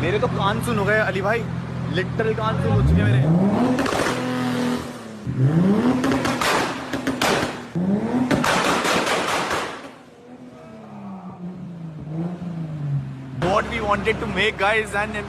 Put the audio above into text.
मेरे तो कान सुन हो गए अली भाई, लिटरल कान सुन हो चुके मेरे। What we wanted to make, guys, and